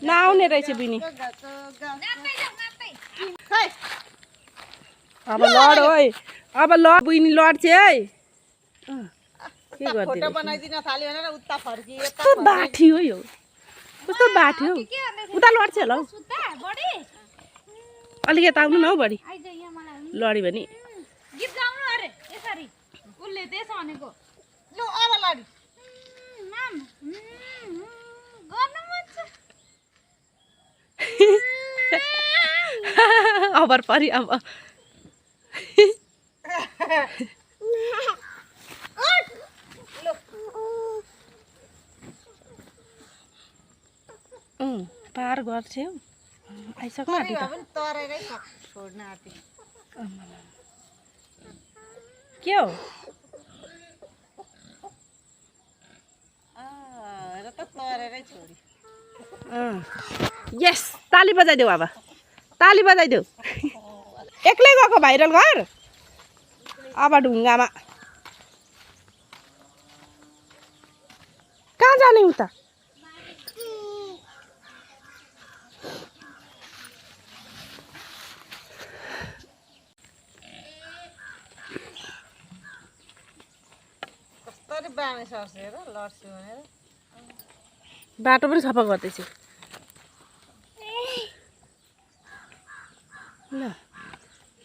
नआउने रहेछ बिनी अब लड ओइ अब लड बिनी लड्छ है के फोटो बनाइदिन थाल्यो भनेर उता फर्किए कस्तो बाठी हो यो कस्तो बाठी हो उता लड्छ होला हौ अलिक यता आउनु न हौ बढी लडी भने गीत गाउनु अरे यसरी उले त्यसो भनेको लो अब लडी नाम गर्नु मन छ अबर परि अब पार गर्छ हौ आइसक्नु आँटी त तरेरै छोड्न आँटी के हो र त तरेरै छोडी यस ताली बजाइदेऊ अब ताली बजाइदेऊ एक्लै गएको भाइरल घर अब ढुङ्गामा कहाँ जाने उता कस्तरी बाँड्ने सर्छ हेर लड्छु भनेर बाटो पनि सफा गर्दैछु ल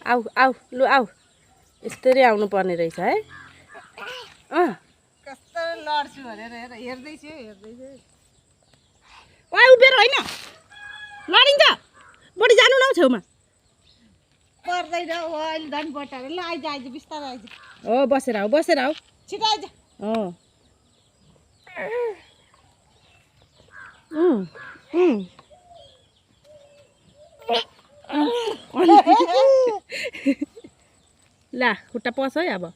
आऊ आऊ लु आऊ यस्तरी आउनु पर्ने रहेछ है कस्तरी लड्छु भनेर हेर हेर्दैछु ओइ उभिएर होइन लडिन्छ बढी जानु न छेउमा पर्दैन हो अहिले धन बटाएर ल आइज आइज बिस्तारै आइज हो बसेर आऊ छिटो आइज हो ला खुट्टा पस है अब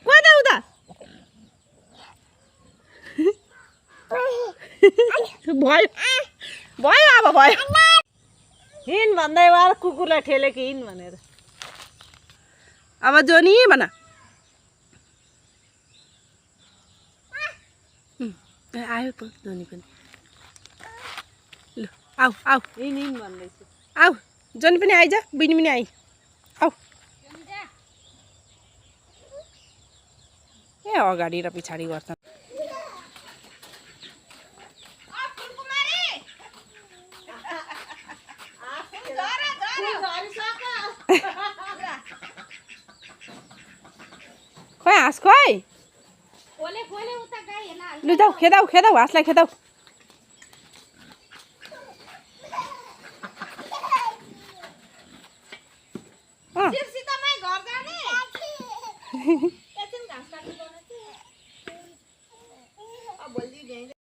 कता उता भयो भयो अब भयो हिँड भन्दै वा कुकुरलाई ठेले कि हिँड भनेर अब जोनी भन आयो पो जोनी पनि ल आऊ आऊ हिँड भन्दैछु आऊ जोनी पनि आइज बिनी पनि आइ आऊ ए अगाडि र पछाडि गर्छ खोइ हाँस खोइ लु जाऊ खेदाऊ हाँसलाई खेदाऊ घर जाने